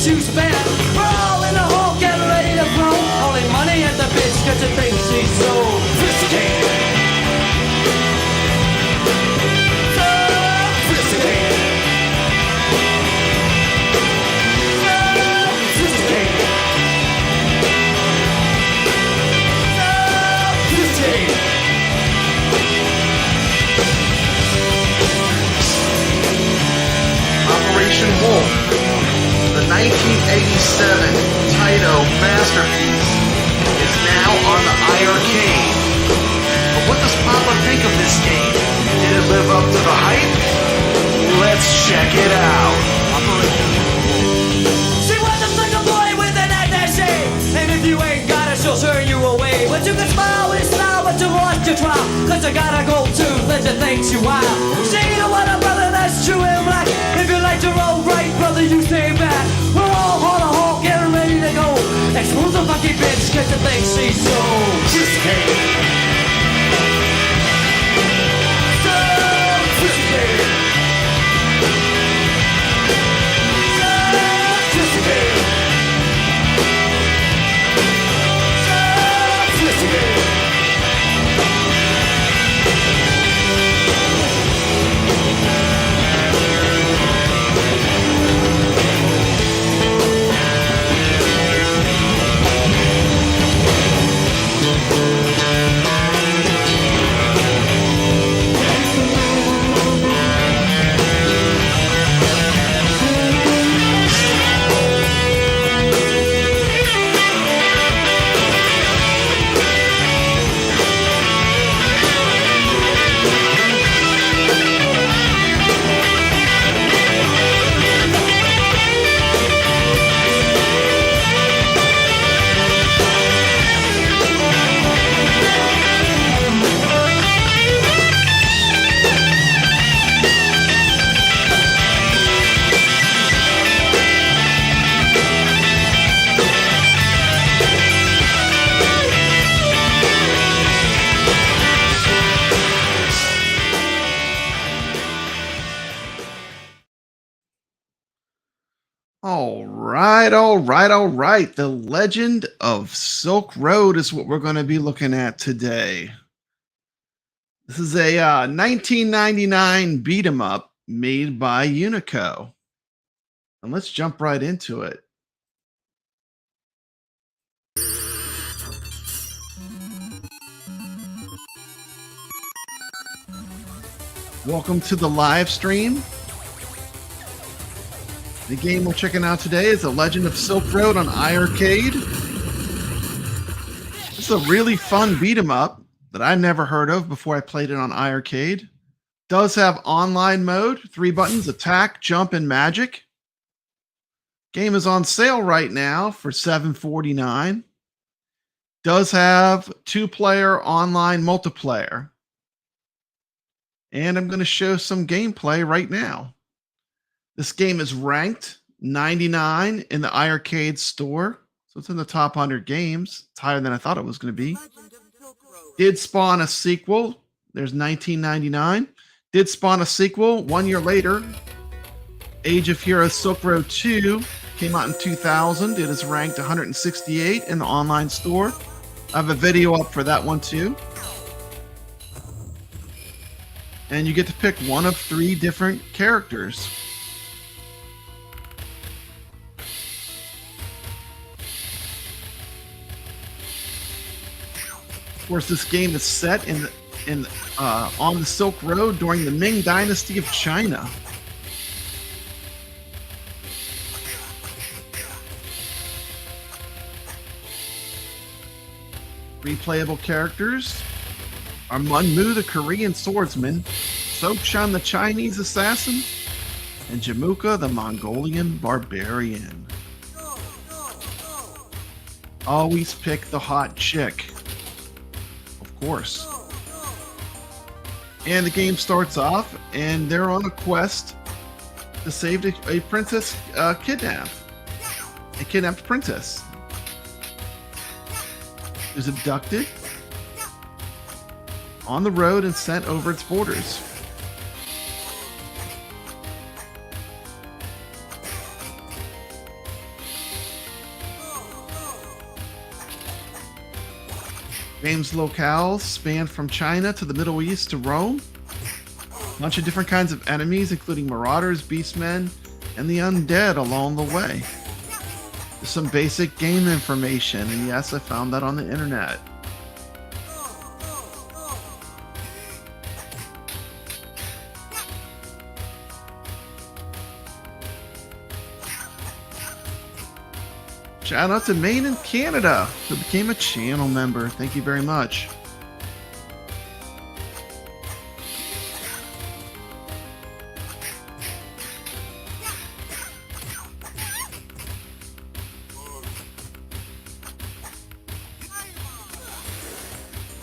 cash you spend. We're all in the hole getting ready to blow. Only money and the bitch gets the things she sold. Rcade. Operation Wolf, the 1987 Taito masterpiece, is now on the iiRcade. But what does Papa think of this game? Did it live up to the hype? Let's check it out. She was just like a boy with an attaché, and if you ain't got it, she'll turn you away. But you can smile with style, but you lost your trial, cause you got a gold tooth that you thinks you wild. She don't want a brother that's true and black. If you like your own right, brother, you stay back. We're all on a halt, getting ready to go. Expose the funky bitch, cause you think she's so Rcade. All right. The Legend of Silk Road is what we're going to be looking at today. This is a 1999 beat 'em up made by Unico. And let's jump right into it. Welcome to the live stream. The game we're checking out today is The Legend of Silk Road on iiRcade. This is a really fun beat 'em up that I never heard of before I played it on iiRcade. Does have online mode, 3 buttons, attack, jump, and magic. Game is on sale right now for $7.49. Does have 2-player online multiplayer. And I'm going to show some gameplay right now. This game is ranked 99 in the iiRcade store. So it's in the top 100 games. It's higher than I thought it was going to be. Did spawn a sequel. There's 1999. Did spawn a sequel 1 year later. Age of Heroes Silk Road 2 came out in 2000. It is ranked 168 in the online store. I have a video up for that one too. And you get to pick one of 3 different characters. Of course, this game is set on the Silk Road during the Ming Dynasty of China. Replayable characters are Munmu, the Korean swordsman, Sokshan, the Chinese assassin, and Jamuka, the Mongolian barbarian. Always pick the hot chick. Of course. And the game starts off, and they're on a quest to save a princess kidnapped. A kidnapped princess who's abducted on the road and sent over its borders. Game's locales span from China to the Middle East to Rome. A bunch of different kinds of enemies, including marauders, beastmen, and the undead along the way. There's some basic game information, and yes, I found that on the internet. Shout out to Maine in Canada, who became a channel member. Thank you very much.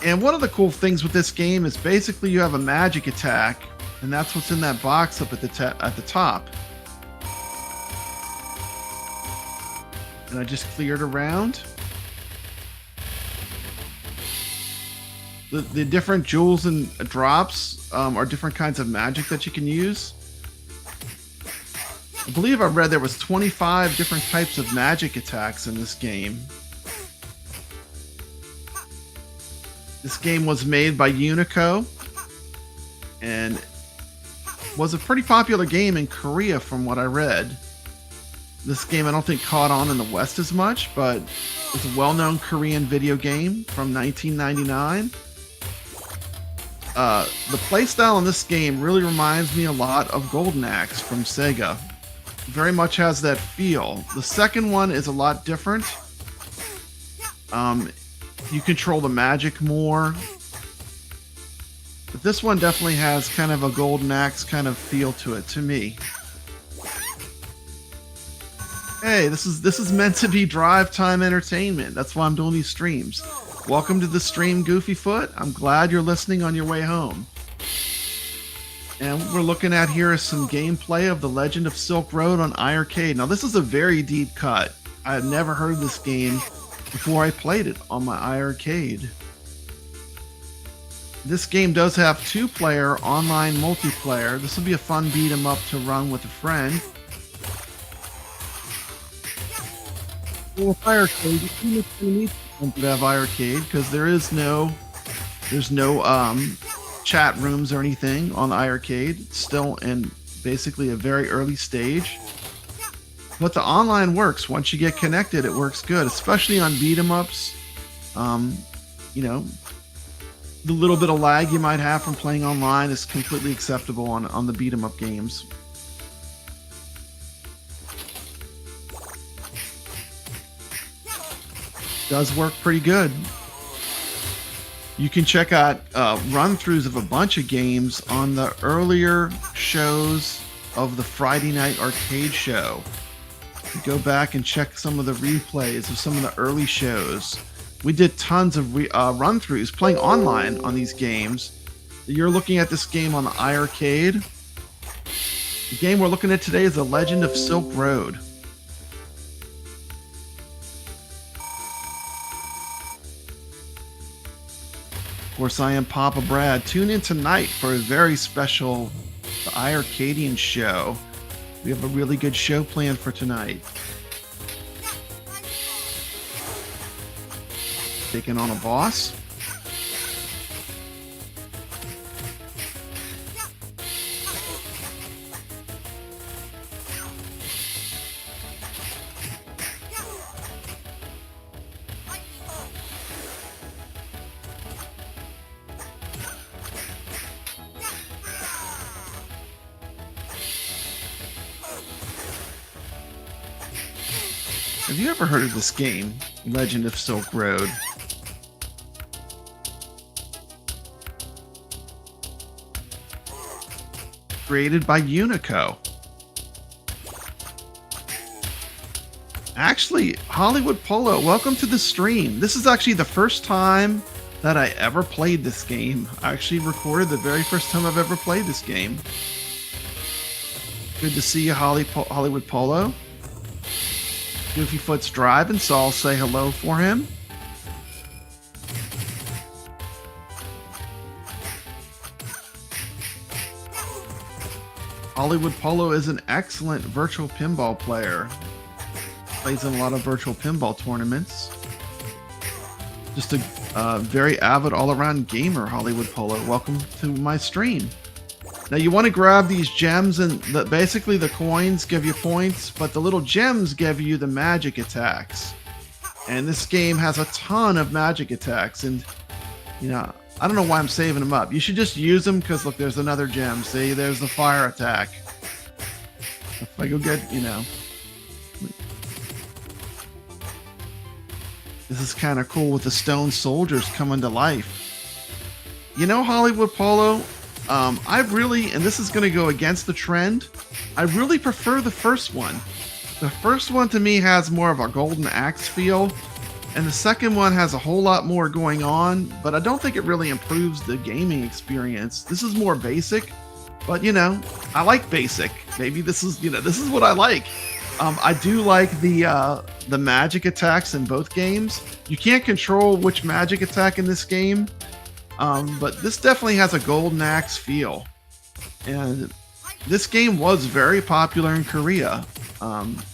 And one of the cool things with this game is basically you have a magic attack, and that's what's in that box up at the top. And I just cleared around. The different jewels and drops are different kinds of magic that you can use. I believe I read there was 25 different types of magic attacks in this game. This game was made by Unico and was a pretty popular game in Korea from what I read. This game I don't think caught on in the West as much, but it's a well-known Korean video game from 1999. The playstyle in this game really reminds me a lot of Golden Axe from Sega. Very much has that feel. The second one is a lot different. You control the magic more. But this one definitely has kind of a Golden Axe kind of feel to it, to me. Hey, this is meant to be drive time entertainment. That's why I'm doing these streams. Welcome to the stream, Goofyfoot. I'm glad you're listening on your way home. And what we're looking at here is some gameplay of The Legend of Silk Road on iiRcade. Now, this is a very deep cut. I had never heard this game before I played it on my iiRcade. This game does have 2-player online multiplayer. This will be a fun beat 'em up to run with a friend. Well, iiRcade, you need to have iiRcade because there's no chat rooms or anything on iiRcade. It's still in basically a very early stage. But the online works. Once you get connected, it works good, especially on beat 'em ups. You know, the little bit of lag you might have from playing online is completely acceptable on the beat 'em up games. Does work pretty good. You can check out run-throughs of a bunch of games on the earlier shows of the Friday Night Arcade show. You go back and check some of the replays of some of the early shows. We did tons of run-throughs playing online on these games. You're looking at this game on the iiRcade. The game we're looking at today is The Legend of Silk Road. Of course, I am Papa Brad. Tune in tonight for a very special The iiRcadians show. We have a really good show planned for tonight. Taking on a boss. Have you ever heard of this game, Legend of Silk Road? Created by Unico. Actually, Hollywood Polo, welcome to the stream. This is actually the first time that I ever played this game. I actually recorded the very first time I've ever played this game. Good to see you, Hollywood Polo. Goofyfoot's driving, so I'll say hello for him. Hollywood Polo is an excellent virtual pinball player. Plays in a lot of virtual pinball tournaments. Just a very avid all-around gamer, Hollywood Polo. Welcome to my stream. Now you want to grab these gems, and basically the coins give you points, but the little gems give you the magic attacks. And this game has a ton of magic attacks, and you know, I don't know why I'm saving them up. You should just use them because look, there's another gem. See, there's the fire attack. If I go get, you know, this is kind of cool with the stone soldiers coming to life. You know, Hollywood Polo, I really, and this is going to go against the trend, I really prefer the first one. The first one to me has more of a golden axe feel, and the second one has a whole lot more going on, but I don't think it really improves the gaming experience. This is more basic, but you know, I like basic. Maybe this is, you know, this is what I like. I do like the magic attacks in both games. You can't control which magic attack in this game, but this definitely has a golden axe feel. And this game was very popular in Korea.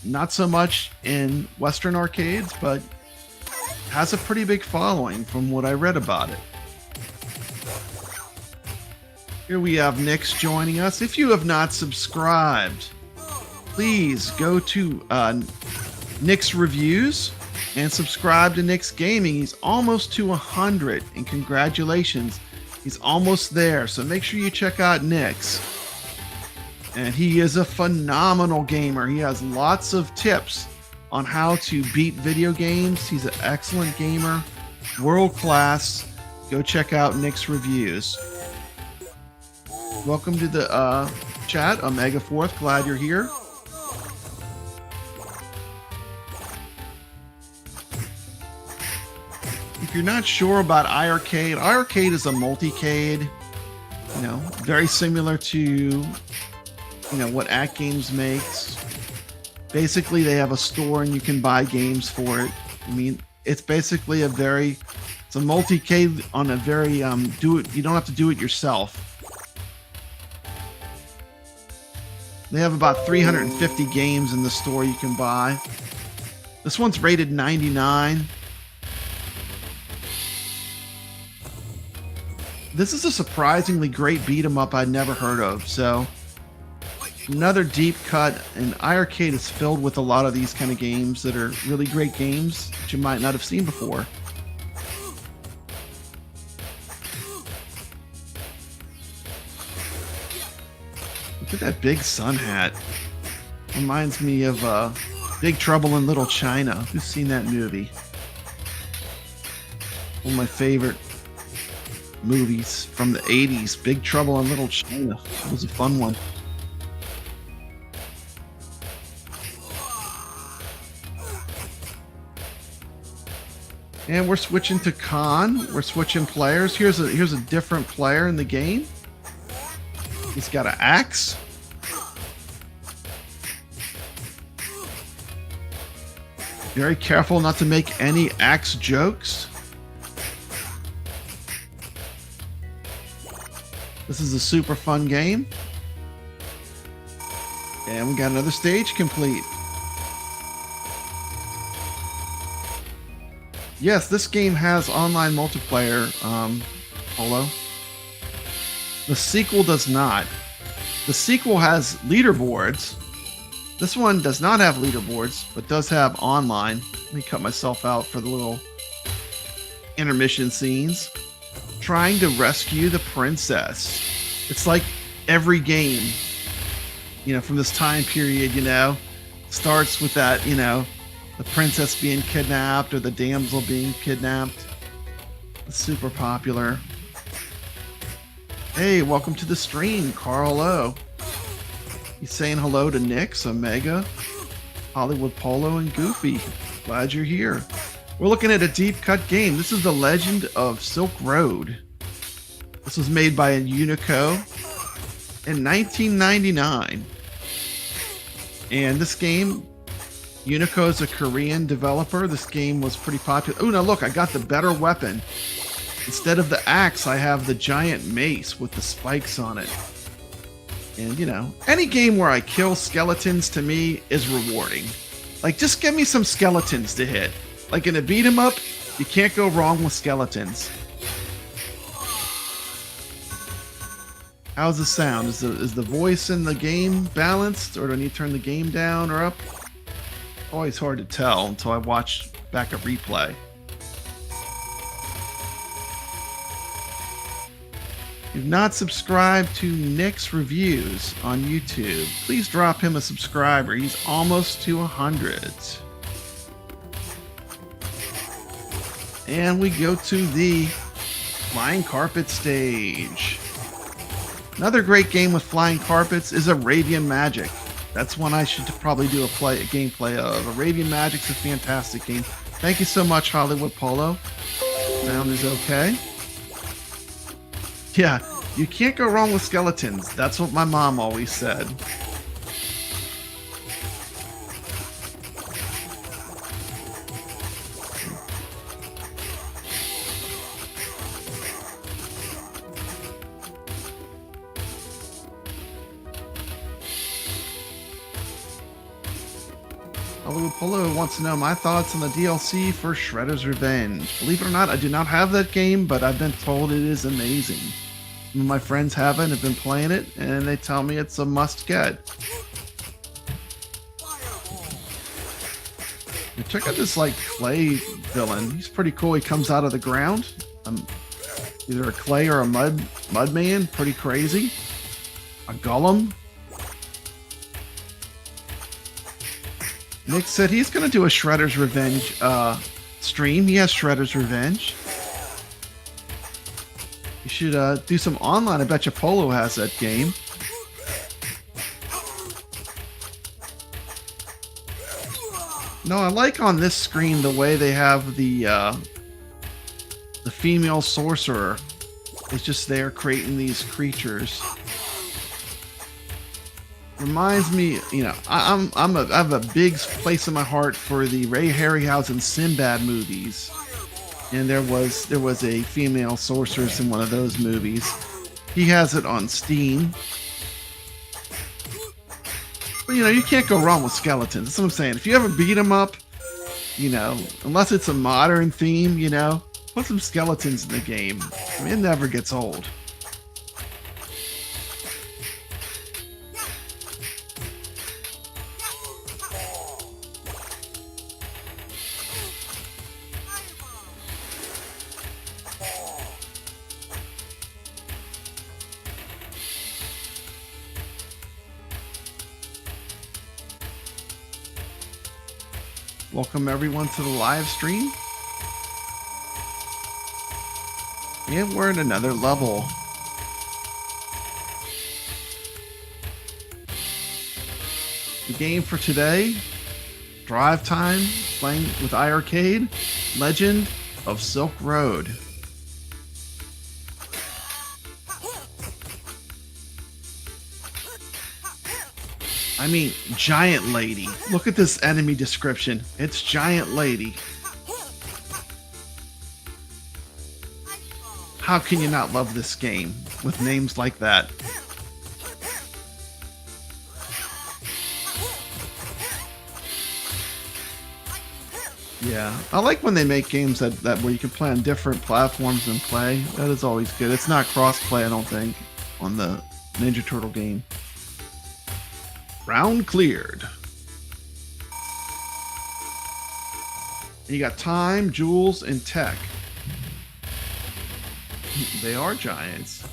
Not so much in Western arcades, but has a pretty big following from what I read about it. Here we have Nick's joining us. If you have not subscribed, please go to Nick's Reviews and subscribe to Nick's Gaming. He's almost to 100, and congratulations, he's almost there. So make sure you check out Nick's. And he is a phenomenal gamer. He has lots of tips on how to beat video games. He's an excellent gamer, world class. Go check out Nick's Reviews. Welcome to the chat, Omega Fourth. Glad you're here. If you're not sure about iiRcade, iiRcade is a multi-cade, you know, very similar to, you know, what AtGames makes. Basically, they have a store and you can buy games for it. I mean, it's basically it's a multi-cade on a very, you don't have to do it yourself. They have about 350 games in the store you can buy. This one's rated 99. This is a surprisingly great beat 'em up I'd never heard of. So another deep cut, and iiRcade is filled with a lot of these kind of games that are really great games that you might not have seen before. Look at that big sun hat. Reminds me of Big Trouble in Little China. Who's seen that movie? One of my favorite movies from the 80s. Big Trouble in Little China. It was a fun one. And we're switching to Khan. We're switching players. Here's a different player in the game. He's got an axe. Very careful not to make any axe jokes. This is a super fun game. And we got another stage complete. Yes, this game has online multiplayer, Polo. The sequel does not. The sequel has leaderboards. This one does not have leaderboards, but does have online. Let me cut myself out for the little intermission scenes. Trying to rescue the princess. It's like every game, you know, from this time period, you know, starts with that, you know, the princess being kidnapped or the damsel being kidnapped. It's super popular. Hey, welcome to the stream, Carl O. He's saying hello to Nick, Omega, Hollywood Polo, and Goofy. Glad you're here. We're looking at a deep cut game. This is The Legend of Silk Road. This was made by Unico in 1999. And this game, Unico is a Korean developer. This game was pretty popular. Oh, now look, I got the better weapon. Instead of the axe, I have the giant mace with the spikes on it. And, you know, any game where I kill skeletons to me is rewarding. Like, just give me some skeletons to hit. Like in a beat 'em up, You can't go wrong with skeletons. How's the sound? Is the voice in the game balanced, or do I need to turn the game down or up? Always hard to tell until I watch back a replay. If you've not subscribed to Nick's Reviews on YouTube, please drop him a subscriber. He's almost to 100. And we go to the flying carpet stage. Another great game with flying carpets is Arabian Magic. That's one I should probably do a gameplay of. Arabian Magic's a fantastic game. Thank you so much, Hollywood Polo. Sound is okay. Yeah, you can't go wrong with skeletons. That's what my mom always said. Hollywood Polo wants to know my thoughts on the DLC for Shredder's Revenge. Believe it or not, I do not have that game, but I've been told it is amazing. Some of my friends have it and have been playing it, and they tell me it's a must-get. Check out this, like, clay villain. He's pretty cool. He comes out of the ground. Either a clay or a mud man. Pretty crazy. A golem. Nick said he's going to do a Shredder's Revenge stream. He has Shredder's Revenge. You should do some online. I bet you Polo has that game. No, I like on this screen the way they have the female sorcerer is just there creating these creatures. Reminds me, you know, I have a big place in my heart for the Ray Harryhausen Sinbad movies, and there was a female sorceress in one of those movies. He has it on Steam. But you know, you can't go wrong with skeletons. That's what I'm saying. If you ever beat them up, you know, unless it's a modern theme, you know, put some skeletons in the game. I mean, it never gets old. Welcome everyone to the live stream. And we're in another level. The game for today, Drive Time, playing with iiRcade, Legend of Silk Road. I mean, Giant Lady. Look at this enemy description. It's Giant Lady. How can you not love this game with names like that? Yeah, I like when they make games that where you can play on different platforms and play. That is always good. It's not cross-play, I don't think, on the Ninja Turtle game. Round cleared. And you got time, jewels, and tech. They are giants.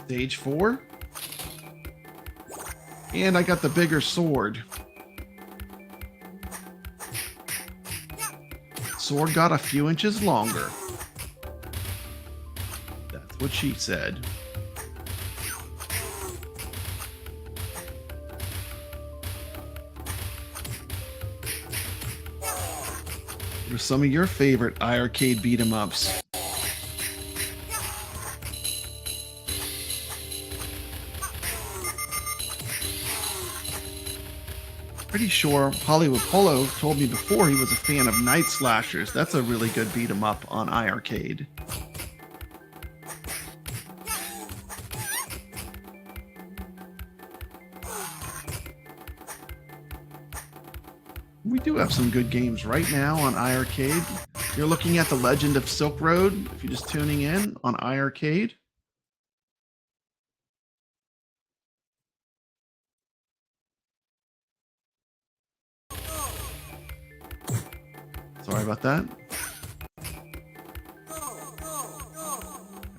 Stage 4. And I got the bigger sword. Sword got a few inches longer. That's what she said. What are some of your favorite iiRcade beat-em-ups? Pretty sure Hollywood Polo told me before he was a fan of Night Slashers. That's a really good beat-em-up on iiRcade. We do have some good games right now on iiRcade. You're looking at The Legend of Silk Road, if you're just tuning in on iiRcade. Sorry about that.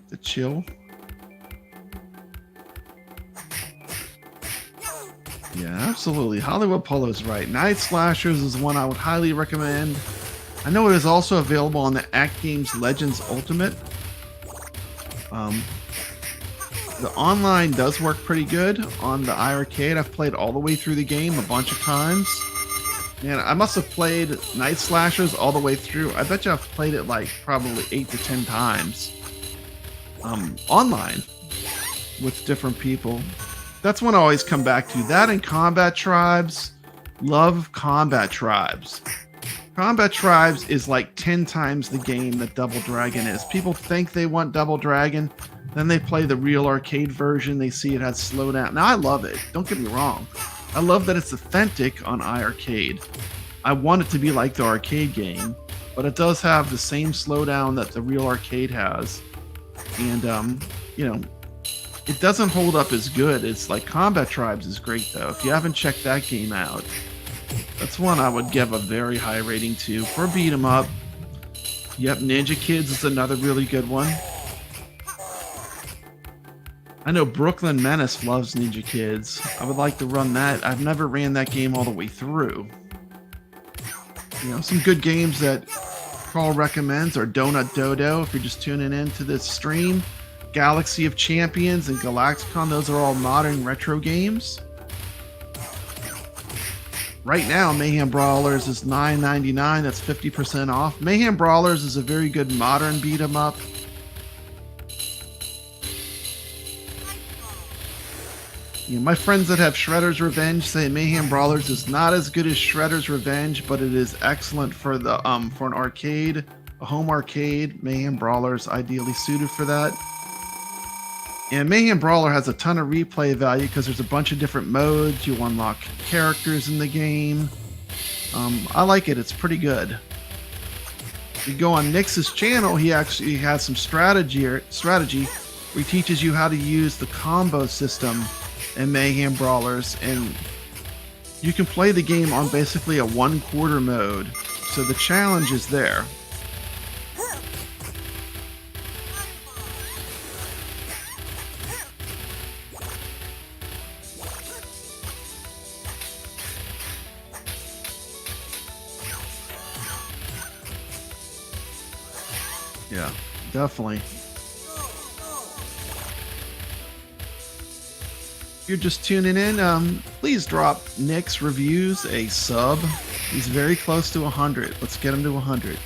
The chill. Yeah, absolutely. Hollywood Polo's right. Night Slashers is one I would highly recommend. I know it is also available on the Act Games Legends Ultimate. The online does work pretty good on the iiRcade. I've played all the way through the game a bunch of times. Man, I must have played Night Slashers all the way through. I bet you I've played it like probably 8 to 10 times. Online with different people. That's one I always come back to. That and Combat Tribes. Love Combat Tribes. Combat Tribes is like 10 times the game that Double Dragon is. People think they want Double Dragon, then they play the real arcade version. They see it has slowdown. Now, I love it. Don't get me wrong. I love that it's authentic on iiRcade. I want it to be like the arcade game, but it does have the same slowdown that the real arcade has. And, you know, it doesn't hold up as good. It's like Combat Tribes is great, though. If you haven't checked that game out, that's one I would give a very high rating to for beat 'em up. Yep, Ninja Kids is another really good one. I know Brooklyn Menace loves Ninja Kids. I would like to run that. I've never ran that game all the way through. You know, some good games that Carl recommends are Donut Dodo, if you're just tuning in to this stream. Galaxy of Champions and Galacticon, those are all modern retro games. Right now, Mayhem Brawlers is $9.99. That's 50% off. Mayhem Brawlers is a very good modern beat 'em up. You know, my friends that have Shredder's Revenge say Mayhem Brawlers is not as good as Shredder's Revenge, but it is excellent for the for an arcade, a home arcade. Mayhem Brawlers ideally suited for that. And Mayhem Brawler has a ton of replay value because there's a bunch of different modes. You unlock characters in the game. I like it. It's pretty good. If you go on Nix's channel, he actually has some strategy where he teaches you how to use the combo system in Mayhem Brawlers, and you can play the game on basically a 1/4 mode. So the challenge is there. Yeah, definitely. If you're just tuning in, please drop Nick's reviews a sub. He's very close to 100. Let's get him to 100.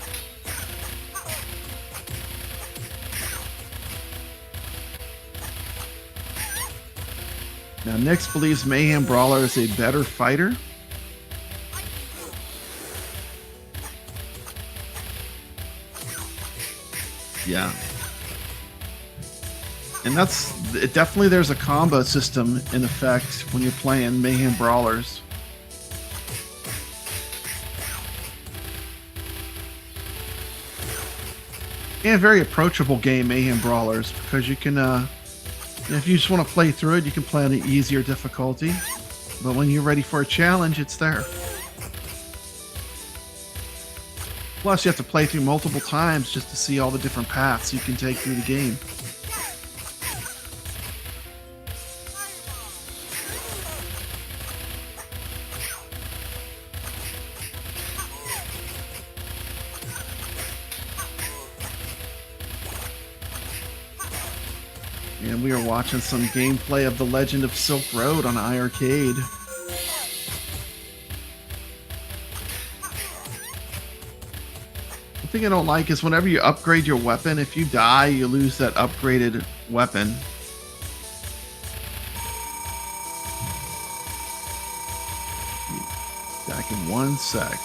Now, Nick believes Mayhem Brawler is a better fighter. Yeah. And that's definitely, there's a combo system in effect when you're playing Mayhem Brawlers. And a very approachable game, Mayhem Brawlers, because you can, if you just want to play through it, you can play on an easier difficulty. But when you're ready for a challenge, it's there. Plus, you have to play through multiple times just to see all the different paths you can take through the game. And we are watching some gameplay of The Legend of Silk Road on iiRcade. The thing I don't like is whenever you upgrade your weapon, if you die, you lose that upgraded weapon. Back in 1 sec.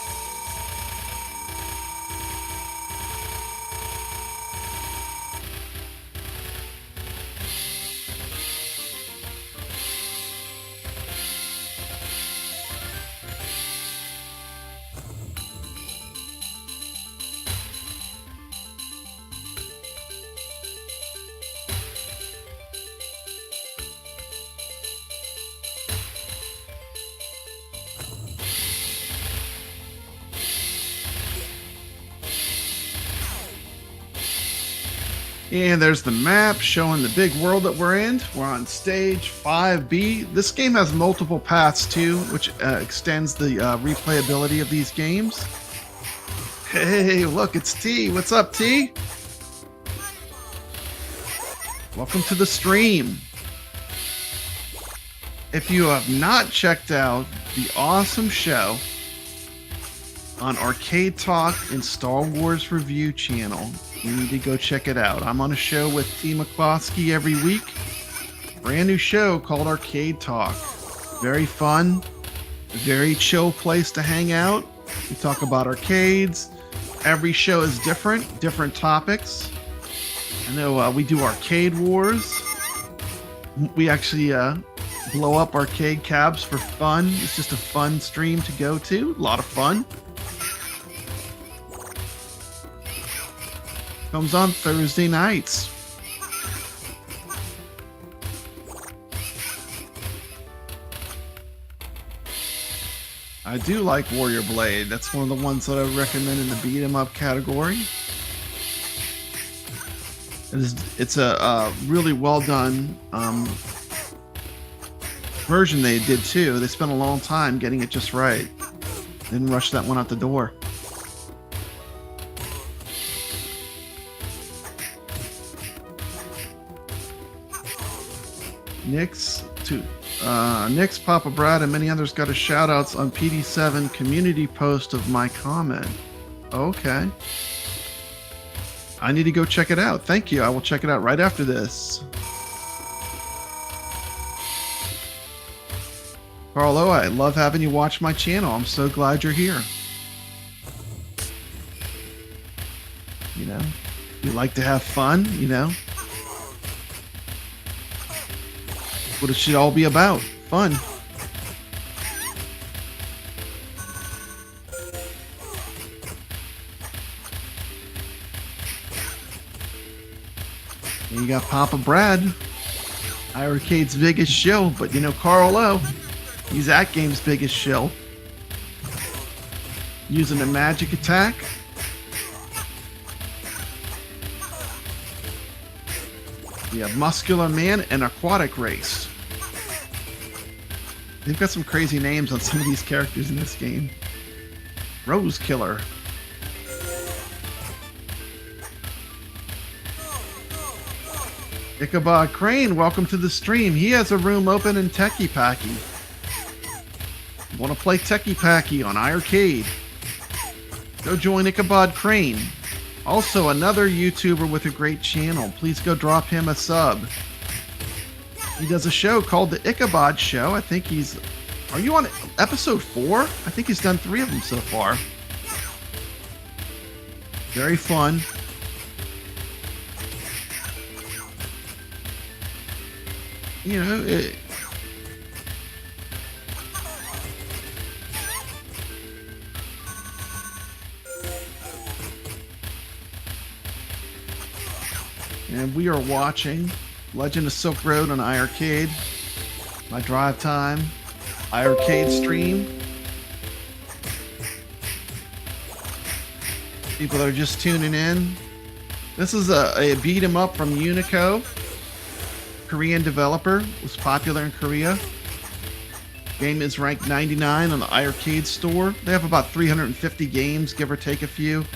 And there's the map showing the big world that we're in. We're on stage 5B. This game has multiple paths too, which extends the replayability of these games. Hey, look, it's T. What's up, T? Welcome to the stream. If you have not checked out the awesome show on Arcade Talk and Star Wars Review channel, you need to go check it out. I'm on a show with T. McCloskey every week. Brand new show called Arcade Talk. Very fun, very chill place to hang out. We talk about arcades. Every show is different topics. I know we do arcade wars. We actually blow up arcade cabs for fun. It's just a fun stream to go to. A lot of fun. Comes on Thursday nights. I do like Warrior Blade. That's one of the ones that I recommend in the beat 'em up category. It's a really well done version they did too. They spent a long time getting it just right. Didn't rush that one out the door. Nick's Papa Brad and many others got a shout outs on PD7 community post of my comment. Okay. I need to go check it out. Thank you. I will check it out right after this. Carlo, I love having you watch my channel. I'm so glad you're here. You know, you like to have fun, you know. What it should all be about. Fun. And you got Papa Brad, iiRcade's biggest shill, but you know Carlo, he's that game's biggest shill. Using a magic attack. We have Muscular Man and Aquatic Race. They've got some crazy names on some of these characters in this game. Rose Killer. Ichabod Crane, welcome to the stream. He has a room open in Techie Packy. Want to play Techie Packy on iiRcade? Go join Ichabod Crane. Also, another YouTuber with a great channel. Please go drop him a sub. He does a show called The Ichabod Show. I think he's... Are you on episode 4? I think he's done 3 of them so far. Very fun. You know, and we are watching Legend of Silk Road on iiRcade. My drive time iiRcade stream. People that are just tuning in. This is a beat 'em up from Unico. Korean developer, was popular in Korea. Game is ranked 99 on the iiRcade store. They have about 350 games, give or take a few.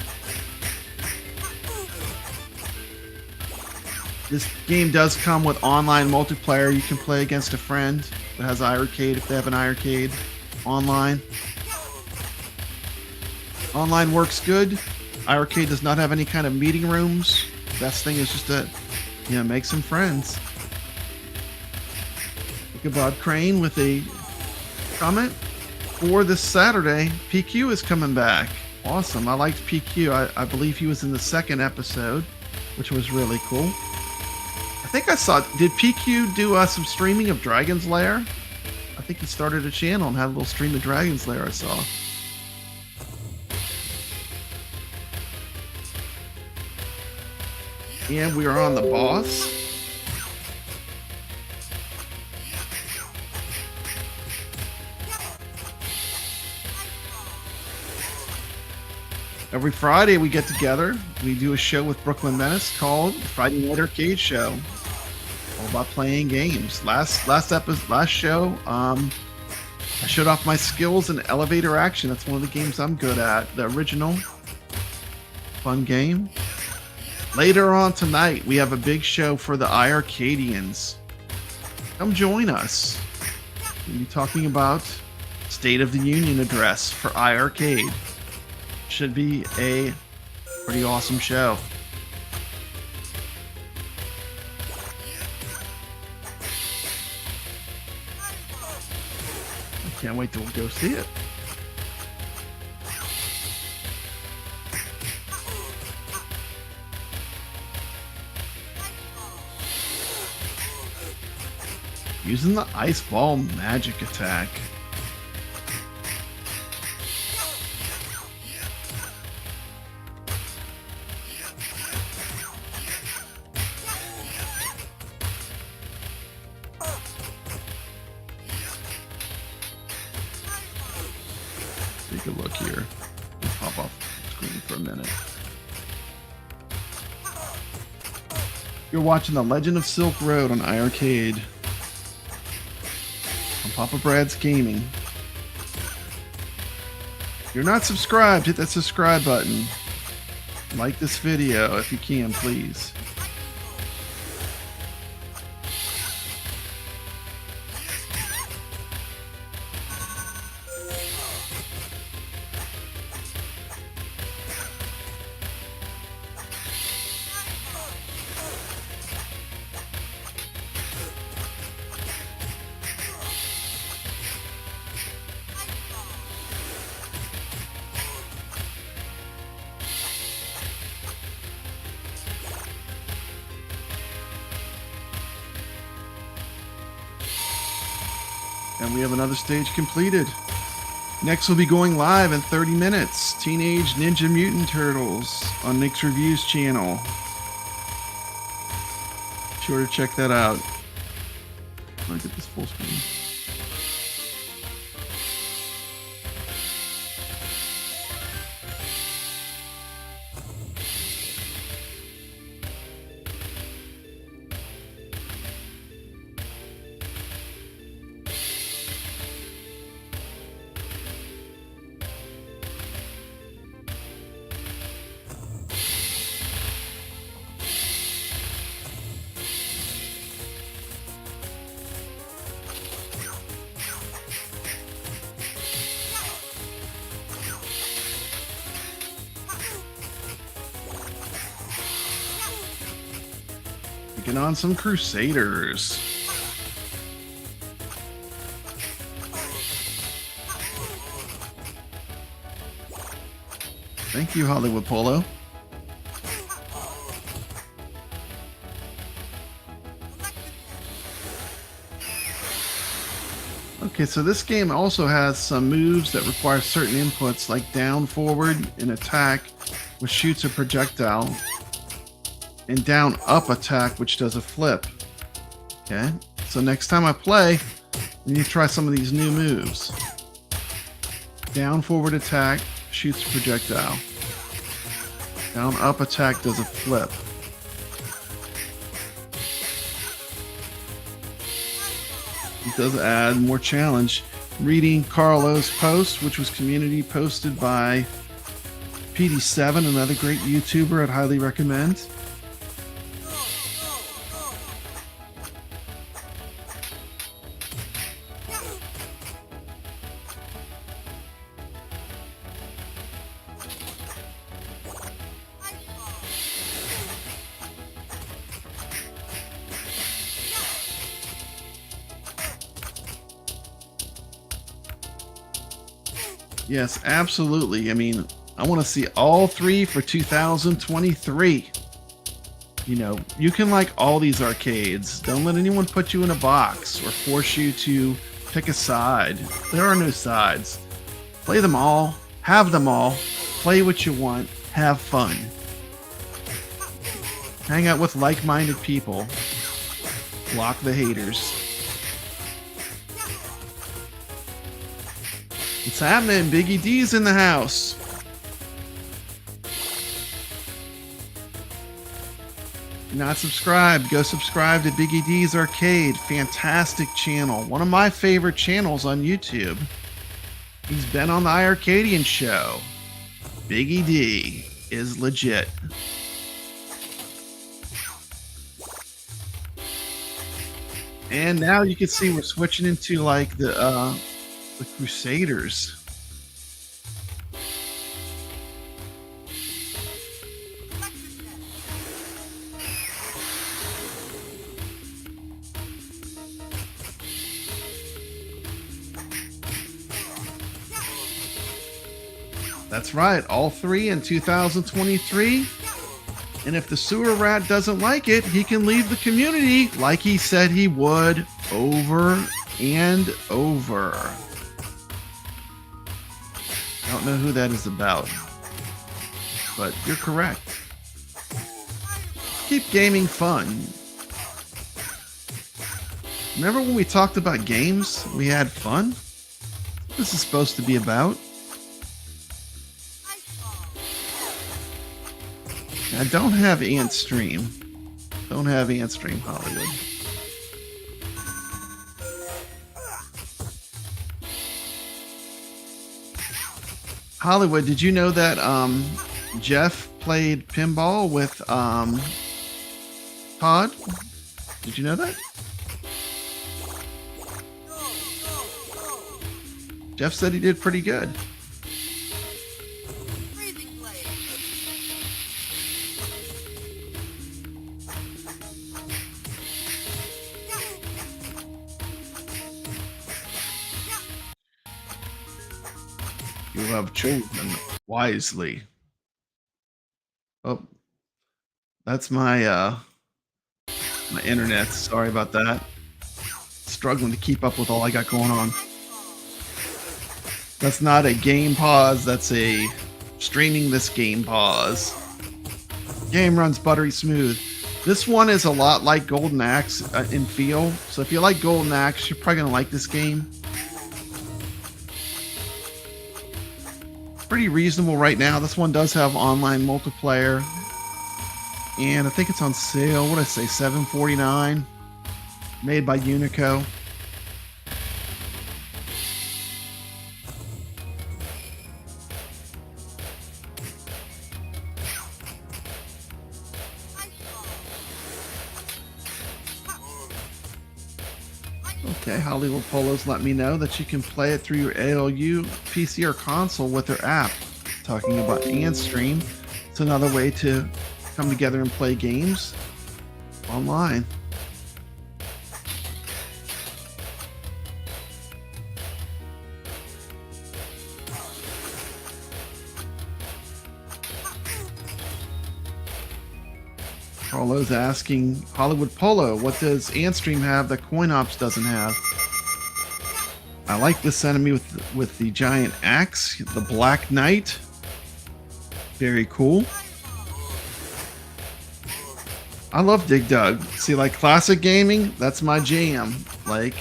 This game does come with online multiplayer. You can play against a friend that has iiRcade if they have an iiRcade online. Online works good. iiRcade does not have any kind of meeting rooms. Best thing is just to, you know, make some friends. Ichabod Crane with a comment for this Saturday. PQ is coming back. Awesome. I liked PQ. I believe he was in the 2nd episode, which was really cool. I think I saw, did PQ do some streaming of Dragon's Lair? I think he started a channel and had a little stream of Dragon's Lair I saw. And we are on the boss. Every Friday we get together. We do a show with Brooklyn Menace called Friday Night Arcade Show. All about playing games. Last show, I showed off my skills in elevator action. That's one of the games I'm good at. The original. Fun game. Later on tonight, we have a big show for the iiRcadians. Come join us. We'll be talking about State of the Union address for iiRcade. Should be a pretty awesome show. I can't wait till we go see it. Using the ice ball magic attack. Take a look here. Pop off the screen for a minute. You're watching The Legend of Silk Road on iiRcade. On Papa Brad's Gaming. If you're not subscribed, hit that subscribe button. Like this video if you can, please. And we have another stage completed. Next we'll be going live in 30 minutes. Teenage Ninja Mutant Turtles on Nick's Reviews channel. Be sure to check that out. Let me get this full screen. Taking on some Crusaders. Thank you, Hollywood Polo. Okay, so this game also has some moves that require certain inputs like down, forward, and attack, which shoots a projectile, and down, up attack, which does a flip. Okay, so next time I play, we need to try some of these new moves. Down, forward attack, shoots a projectile. Down, up attack does a flip. It does add more challenge. Reading Carlo's post, which was community posted by PD7, another great YouTuber I'd highly recommend. Yes, absolutely. I mean, I want to see all three for 2023. You know, you can like all these arcades. Don't let anyone put you in a box or force you to pick a side. There are no sides. Play them all. Have them all. Play what you want. Have fun. Hang out with like-minded people. Block the haters. What's happening? Biggie D's in the house. you're not subscribed, go subscribe to Biggie D's Arcade. Fantastic channel. One of my favorite channels on YouTube. He's been on the iiRcadians show. Biggie D is legit. And now you can see we're switching into like the Crusaders. That's right, all three in 2023. And if the sewer rat doesn't like it, he can leave the community like he said he would, over and over. I don't know who that is about, but you're correct. Keep gaming fun. Remember when we talked about games? We had fun? This is supposed to be about. I don't have Ant Stream. Don't have Ant Stream Hollywood. Hollywood, did you know that Jeff played pinball with Todd? Did you know that? Jeff said he did pretty good. You have chosen wisely. Oh, that's my my internet. Sorry about that. Struggling to keep up with all I got going on. That's not a game pause. That's a streaming this game pause. Game runs buttery smooth. This one is a lot like Golden Axe in feel. So if you like Golden Axe, you're probably gonna like this game. Pretty reasonable right now. This one does have online multiplayer, and I think it's on sale. What did I say? $7.49. Made by Unico. Okay, Hollywood Polo's let me know that you can play it through your ALU, PC, or console with their app. Talking about AntStream, it's another way to come together and play games online. Carlo's asking, Hollywood Polo, what does AntStream have that CoinOps doesn't have? I like this enemy with the giant axe, the Black Knight. Very cool. I love Dig Dug. See, like classic gaming, that's my jam. Like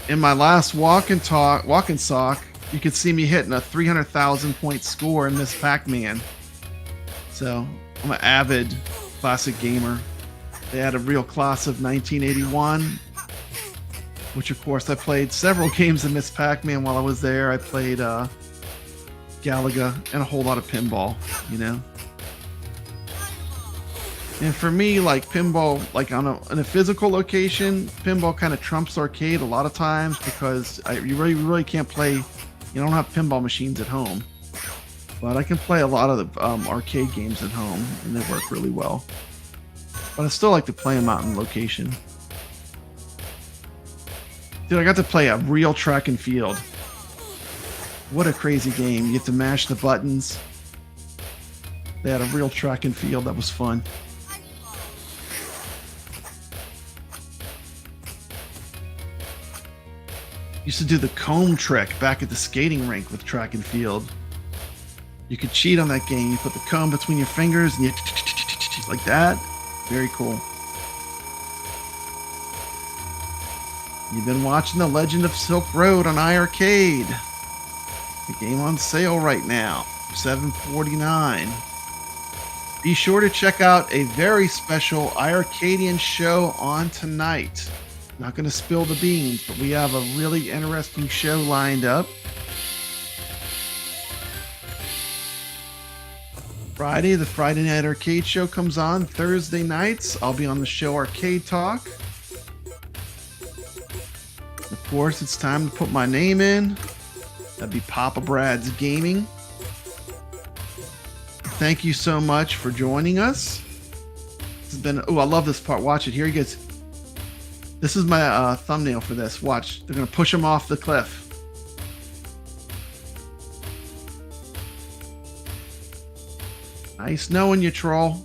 in my last walk and sock, you could see me hitting a 300,000 point score in Miss Pac-Man. So I'm an avid classic gamer. They had a real class of 1981, which of course I played several games of Miss Pac-Man while I was there. I played Galaga and a whole lot of pinball, you know. And for me, like pinball, like in a physical location, pinball kind of trumps arcade a lot of times because you really can't play. You don't have pinball machines at home. But I can play a lot of the arcade games at home, and they work really well. But I still like to play them out in location. Dude, I got to play a real track and field. What a crazy game. You get to mash the buttons. They had a real track and field. That was fun. Used to do the comb trick back at the skating rink with track and field. You could cheat on that game. You put the comb between your fingers and you like that. Very cool. You've been watching The Legend of Silk Road on iiRcade. The game on sale right now, $7.49. Be sure to check out a very special iiRcadian show on tonight. Not going to spill the beans, but we have a really interesting show lined up. Friday, the Friday Night Arcade Show comes on. Thursday nights, I'll be on the show Arcade Talk. Of course, it's time to put my name in. That'd be Papa Brad's Gaming. Thank you so much for joining us. This has been, oh, I love this part. Watch it. Here he gets. This is my thumbnail for this. Watch. They're going to push him off the cliff. Nice knowing you, troll.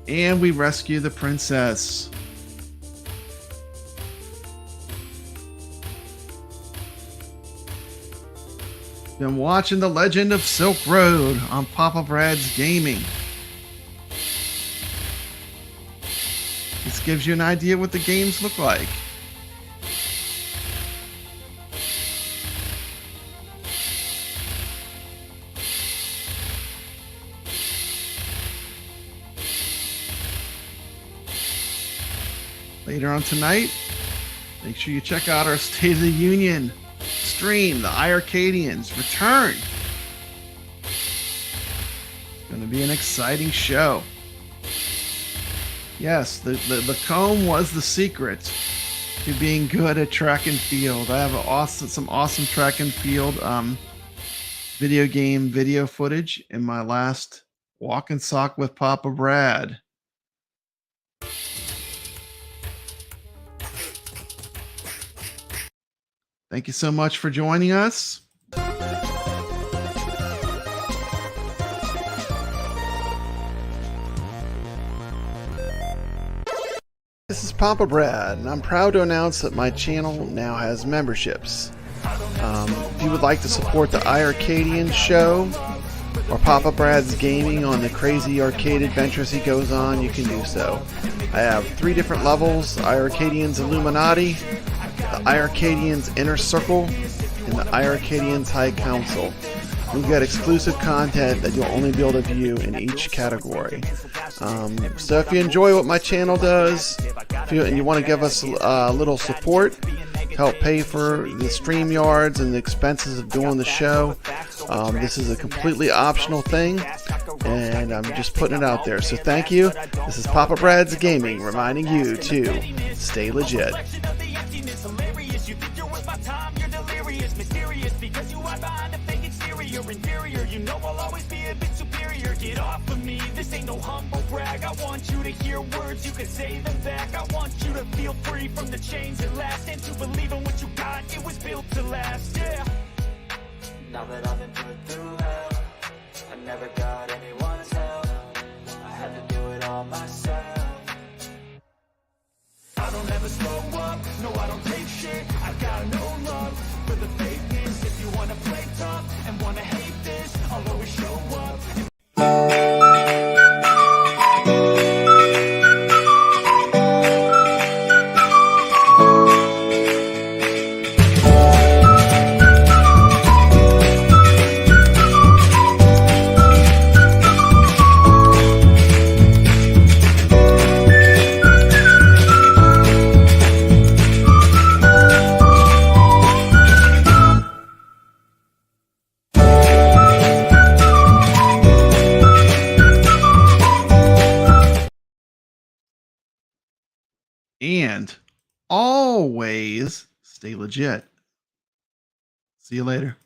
And we rescue the princess. Been watching The Legend of Silk Road on Papa Brad's Gaming. This gives you an idea what the games look like. Later on tonight, make sure you check out our State of the Union stream. The iiRcadians return. It's going to be an exciting show. Yes, the comb was the secret to being good at track and field. I have some awesome track and field video game video footage in my last Walk and Sock with Papa Brad. Thank you so much for joining us. This is Papa Brad, and I'm proud to announce that my channel now has memberships. If you would like to support the iiRcadians show or Papa Brad's Gaming on the crazy arcade adventures he goes on, you can do so. I have 3 different levels: iiRcadians Illuminati, the iiRcadians Inner Circle, and the iiRcadians High Council. We've got exclusive content that you'll only be able to view in each category. So if you enjoy what my channel does, and you want to give us a little support, help pay for the StreamYards and the expenses of doing the show, this is a completely optional thing, and I'm just putting it out there. So thank you. This is Papa Brad's Gaming, reminding you to stay legit. Inferior, you know I'll always be a bit superior. Get off of me, this ain't no humble brag. I want you to hear words, you can say them back. I want you to feel free from the chains at last, and to believe in what you got, it was built to last, yeah. Now that I've been put through hell, I never got anyone's help. I had to do it all myself. I don't ever slow up, no I don't take shit. I got no love for the fakeness. If you wanna play tough and wanna hate this, I'll always show up. And always stay legit. See you later.